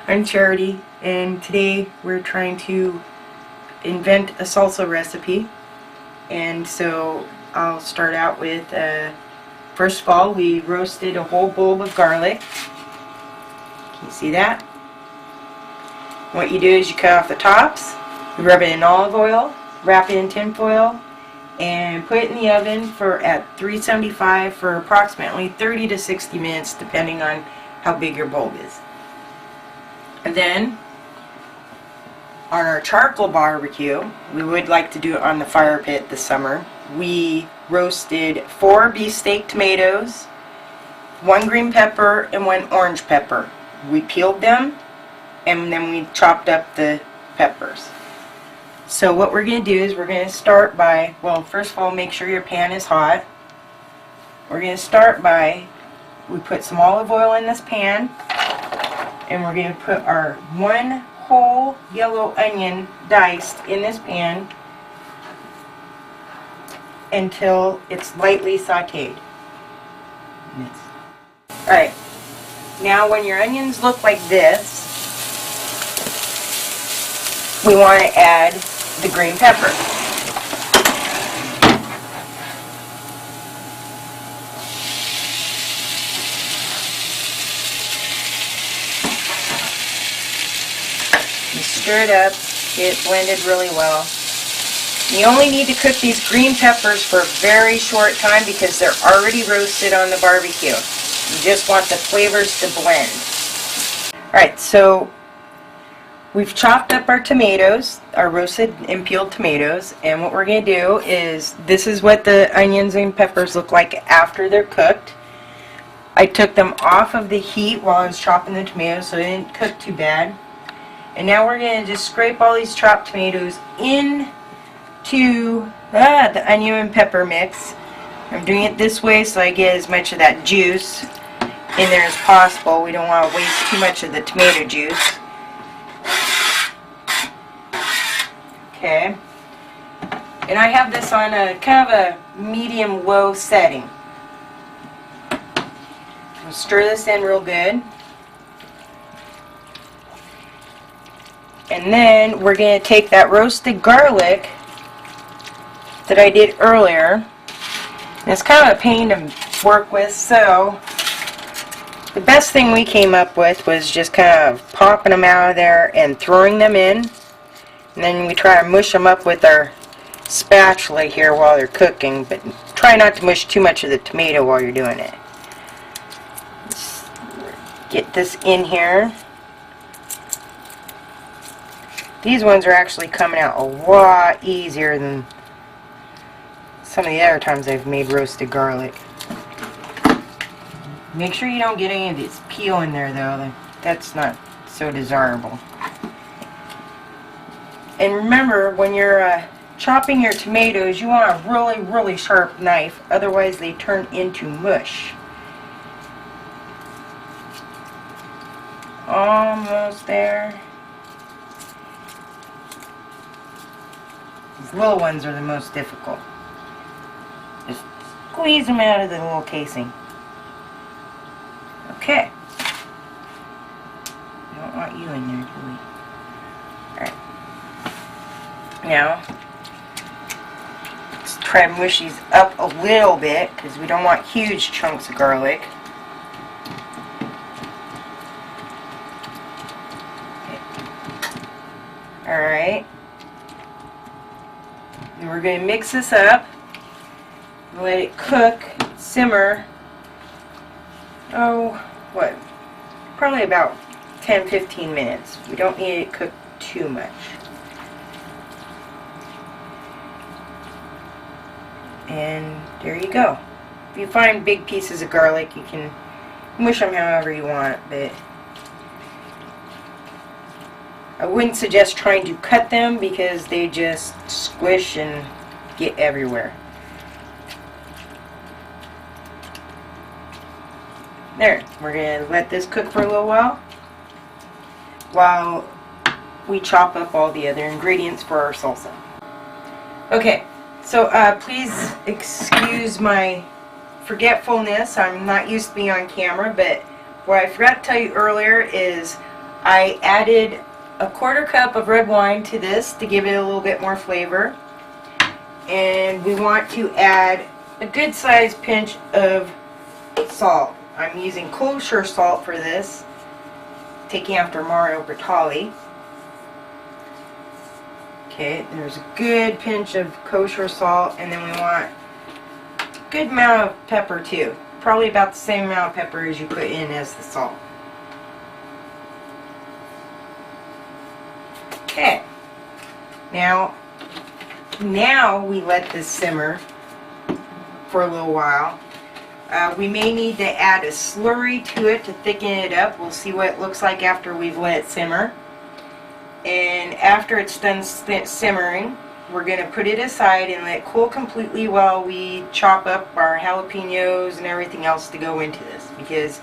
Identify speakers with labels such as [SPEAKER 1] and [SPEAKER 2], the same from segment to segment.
[SPEAKER 1] I'm Charity, and today we're trying to invent a salsa recipe. And so I'll start out with, first of all, we roasted a whole bulb of garlic. Can you see that? What you do is you cut off the tops, you rub it in olive oil, wrap it in tin foil, and put it in the oven at 375 for approximately 30 to 60 minutes, depending on how big your bulb is. And then, on our charcoal barbecue, we would like to do it on the fire pit this summer, we roasted 4 beefsteak tomatoes, 1 green pepper, and 1 orange pepper. We peeled them, and then we chopped up the peppers. So what we're going to do is we're going to start by, well, first of all, make sure your pan is hot. We're going to start by, we put some olive oil in this pan, and we're going to put our 1 whole yellow onion diced in this pan until it's lightly sauteed. Alright, now when your onions look like this, we want to add the green pepper. You stir it up, get it blended really well. You only need to cook these green peppers for a very short time because they're already roasted on the barbecue. You just want the flavors to blend. Alright, so we've chopped up our tomatoes, our roasted and peeled tomatoes, and what we're going to do is, this is what the onions and peppers look like after they're cooked. I took them off of the heat while I was chopping the tomatoes so they didn't cook too bad. And now we're going to just scrape all these chopped tomatoes into the onion and pepper mix. I'm doing it this way so I get as much of that juice in there as possible. We don't want to waste too much of the tomato juice. Okay. And I have this on a kind of a medium-low setting. We'll stir this in real good. And then we're going to take that roasted garlic that I did earlier. And it's kind of a pain to work with, so the best thing we came up with was just kind of popping them out of there and throwing them in. And then we try to mush them up with our spatula here while they're cooking, but try not to mush too much of the tomato while you're doing it. Let's get this in here. These ones are actually coming out a lot easier than some of the other times I've made roasted garlic. Make sure you don't get any of this peel in there though. That's not so desirable. And remember, when you're chopping your tomatoes, you want a really, really sharp knife, otherwise they turn into mush. Almost there. These little ones are the most difficult. Just squeeze them out of the little casing. Okay. We don't want you in there, do we? Alright. Now, let's try to mush these up a little bit because we don't want huge chunks of garlic. Okay. Alright. And we're going to mix this up, let it cook, simmer, probably about 10-15 minutes. We don't need it cooked too much. And there you go. If you find big pieces of garlic, you can mush them however you want, but I wouldn't suggest trying to cut them because they just squish and get everywhere. There, we're going to let this cook for a little while we chop up all the other ingredients for our salsa. Okay, so please excuse my forgetfulness. I'm not used to being on camera, but what I forgot to tell you earlier is I added a 1/4 cup of red wine to this to give it a little bit more flavor. And we want to add a good sized pinch of salt. I'm using kosher salt for this, taking after Mario Bertali. Okay, there's a good pinch of kosher salt, and then we want a good amount of pepper too. Probably about the same amount of pepper as you put in as the salt. Okay, now we let this simmer for a little while. We may need to add a slurry to it to thicken it up. We'll see what it looks like after we've let it simmer. And after it's done simmering, we're going to put it aside and let it cool completely while we chop up our jalapenos and everything else to go into this, because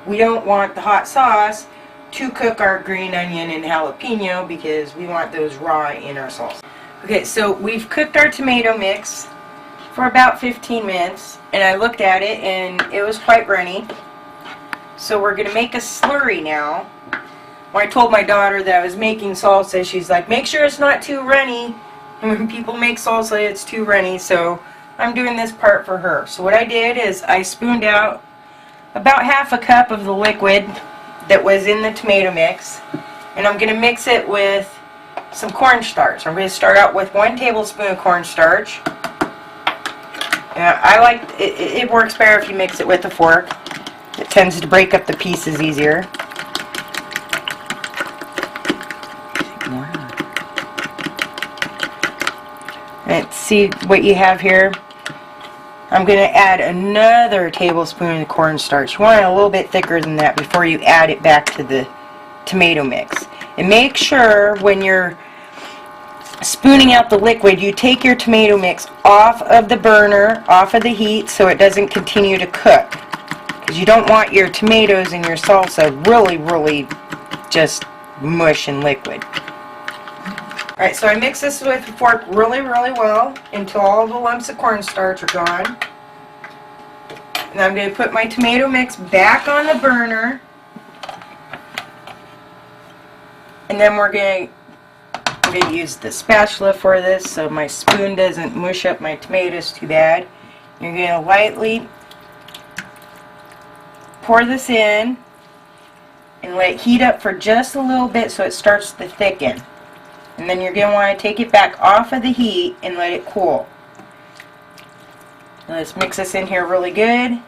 [SPEAKER 1] we don't want the hot sauce to cook our green onion and jalapeno, because we want those raw in our salsa. Okay, so we've cooked our tomato mix for about 15 minutes, and I looked at it and it was quite runny. So we're going to make a slurry now. When I told my daughter that I was making salsa, she's like, make sure it's not too runny. And when people make salsa, it's too runny, so I'm doing this part for her. So what I did is I spooned out about 1/2 cup of the liquid that was in the tomato mix, and I'm going to mix it with some cornstarch. I'm going to start out with 1 tablespoon of cornstarch. I like it works better if you mix it with a fork. It tends to break up the pieces easier. And see what you have here. I'm going to add another tablespoon of cornstarch. You want it a little bit thicker than that before you add it back to the tomato mix. And make sure when you're spooning out the liquid, you take your tomato mix off of the burner, off of the heat, so it doesn't continue to cook. Because you don't want your tomatoes and your salsa really just mush and liquid. Alright, so I mix this with a fork really well until all the lumps of cornstarch are gone. And I'm going to put my tomato mix back on the burner. And then I'm going to use the spatula for this so my spoon doesn't mush up my tomatoes too bad. You're going to lightly pour this in and let it heat up for just a little bit so it starts to thicken. And then you're going to want to take it back off of the heat and let it cool. Let's mix this in here really good.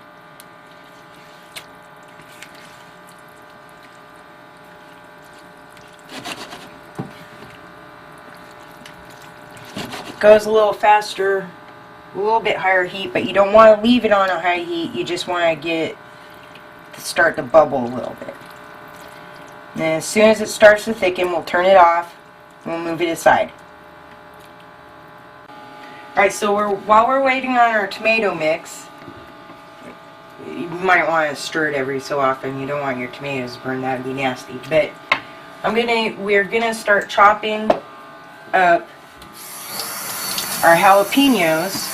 [SPEAKER 1] It goes a little faster, a little bit higher heat, but you don't want to leave it on a high heat. You just want to get it to start to bubble a little bit. And as soon as it starts to thicken, we'll turn it off. We'll move it aside. Alright, so while we're waiting on our tomato mix, you might want to stir it every so often. You don't want your tomatoes to burn, that would be nasty. But we're gonna start chopping up our jalapenos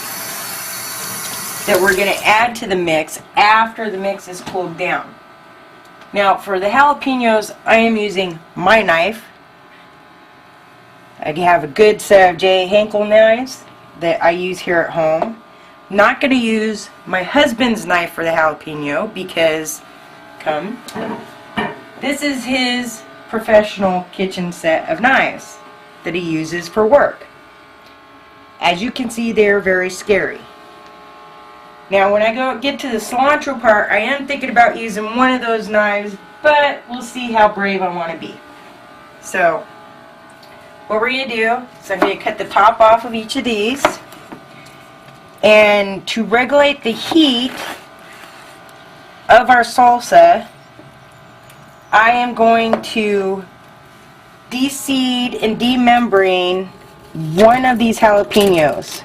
[SPEAKER 1] that we're gonna add to the mix after the mix is cooled down. Now for the jalapenos, I am using my knife. I have a good set of J. Henkel knives that I use here at home. Not going to use my husband's knife for the jalapeno because, this is his professional kitchen set of knives that he uses for work. As you can see, they're very scary. Now when I get to the cilantro part, I am thinking about using one of those knives, but we'll see how brave I want to be. So what we're going to do is I'm going to cut the top off of each of these, and to regulate the heat of our salsa, I am going to de-seed and demembrane one of these jalapenos.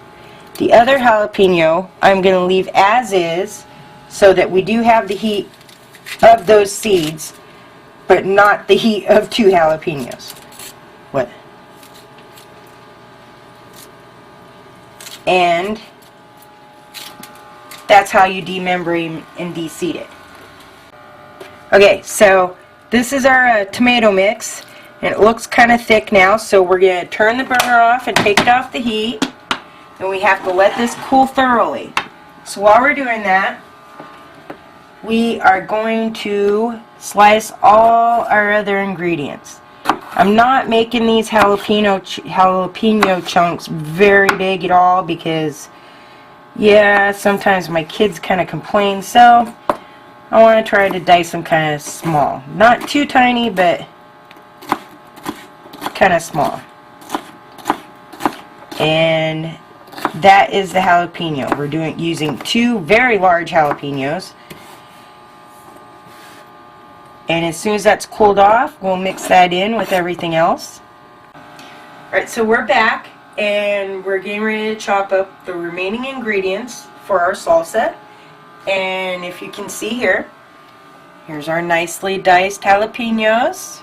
[SPEAKER 1] The other jalapeno I'm going to leave as is so that we do have the heat of those seeds, but not the heat of 2 jalapenos. What? And that's how you demembrane and de-seed it. Okay, so this is our tomato mix, and it looks kind of thick now, so we're going to turn the burner off and take it off the heat, and we have to let this cool thoroughly. So while we're doing that, we are going to slice all our other ingredients. I'm not making these jalapeno chunks very big at all because, yeah, sometimes my kids kind of complain, so I want to try to dice them kind of small. Not too tiny, but kind of small. And that is the jalapeno. We're using 2 very large jalapenos. And as soon as that's cooled off, we'll mix that in with everything else. Alright, so we're back, and we're getting ready to chop up the remaining ingredients for our salsa. And if you can see here, here's our nicely diced jalapenos.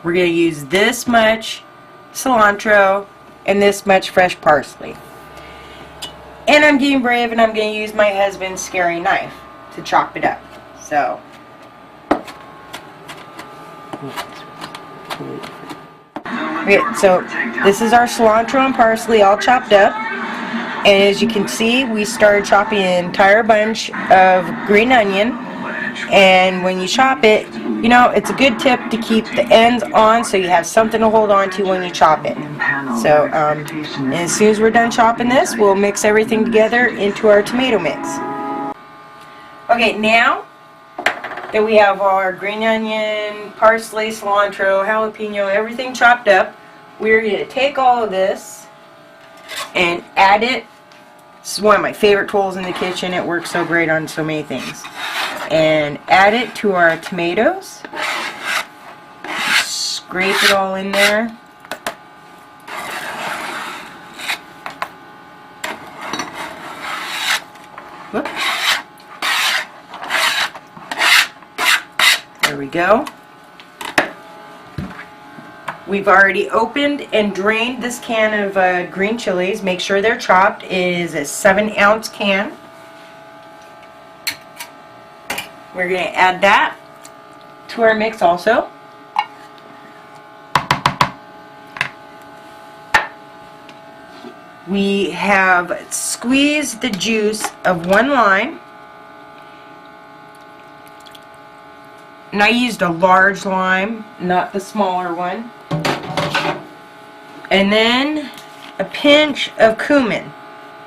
[SPEAKER 1] We're going to use this much cilantro and this much fresh parsley. And I'm getting brave, and I'm going to use my husband's scary knife to chop it up. So okay, so this is our cilantro and parsley all chopped up, and as you can see, we started chopping an entire bunch of green onion. And when you chop it, you know, it's a good tip to keep the ends on so you have something to hold on to when you chop it. So and as soon as we're done chopping this, we'll mix everything together into our tomato mix. Okay, now that we have our green onion, parsley, cilantro, jalapeno, everything chopped up, we're going to take all of this and add it. This is one of my favorite tools in the kitchen. It works so great on so many things. And add it to our tomatoes. Scrape it all in there. Whoop. There we go. We've already opened and drained this can of green chilies. Make sure they're chopped. It is a 7-ounce can. We're going to add that to our mix also. We have squeezed the juice of 1 lime. And I used a large lime, not the smaller one. And then a pinch of cumin.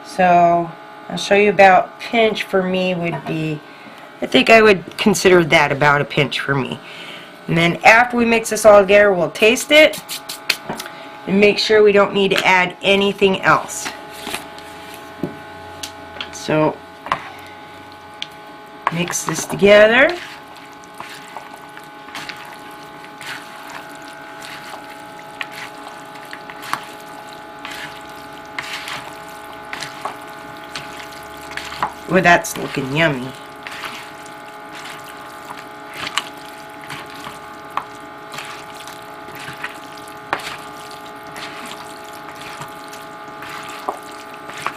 [SPEAKER 1] So I'll show you about pinch for me would be, I think I would consider that about a pinch for me. And then after we mix this all together, we'll taste it and make sure we don't need to add anything else. So mix this together. Well, that's looking yummy.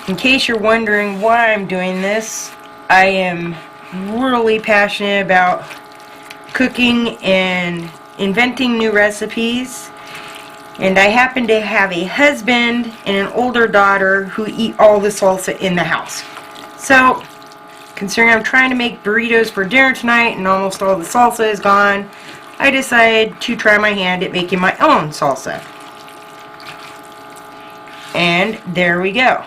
[SPEAKER 1] In case you're wondering why I'm doing this, I am really passionate about cooking and inventing new recipes. And I happen to have a husband and an older daughter who eat all the salsa in the house. So, considering I'm trying to make burritos for dinner tonight and almost all the salsa is gone, I decided to try my hand at making my own salsa. And there we go.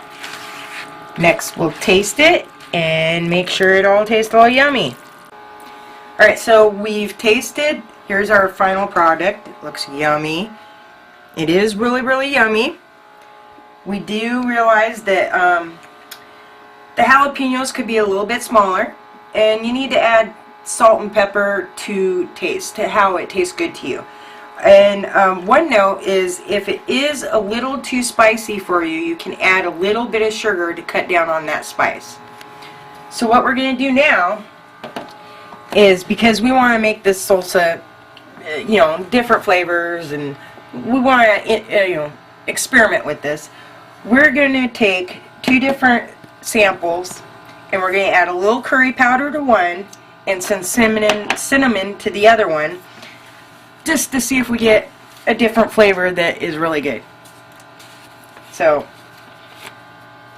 [SPEAKER 1] Next, we'll taste it and make sure it all tastes all yummy. Alright, so we've tasted. Here's our final product. It looks yummy. It is really, really yummy. We do realize that the jalapenos could be a little bit smaller, and you need to add salt and pepper to taste, to how it tastes good to you. And one note is, if it is a little too spicy for you, you can add a little bit of sugar to cut down on that spice. So what we're going to do now is, because we want to make this salsa, you know, different flavors, and we want to, experiment with this, we're going to take 2 different samples, and we're going to add a little curry powder to one and some cinnamon to the other one, just to see if we get a different flavor that is really good. So,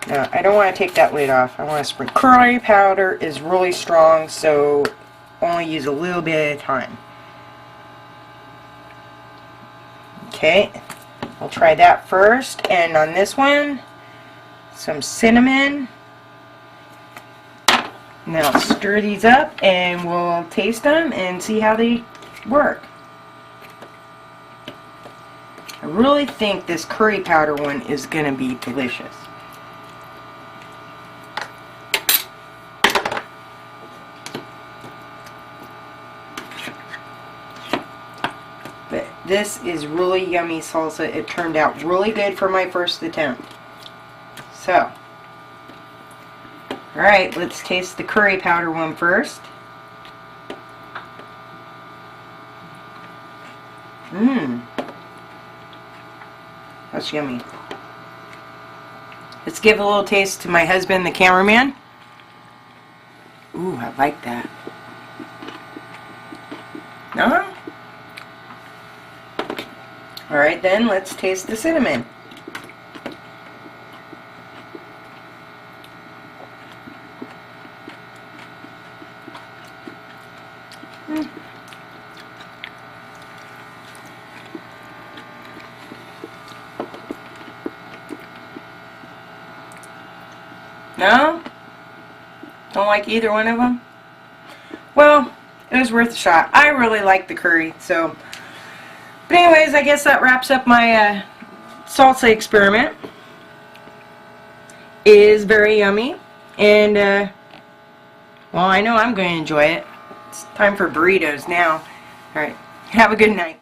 [SPEAKER 1] now I don't want to take that lid off. I want to sprinkle. Curry powder is really strong, so only use a little bit at a time. Okay, we'll try that first, and on this one, some cinnamon. Now stir these up and we'll taste them and see how they work. I really think this curry powder one is going to be delicious. But this is really yummy salsa. It turned out really good for my first attempt. So, alright, let's taste the curry powder one first. Mmm. That's yummy. Let's give a little taste to my husband, the cameraman. Ooh, I like that. No? Alright then, let's taste the cinnamon. No? Don't like either one of them? Well, it was worth a shot. I really like the curry, so. But anyways, I guess that wraps up my salsa experiment. It is very yummy, and well, I know I'm going to enjoy it. It's time for burritos now. Alright, have a good night.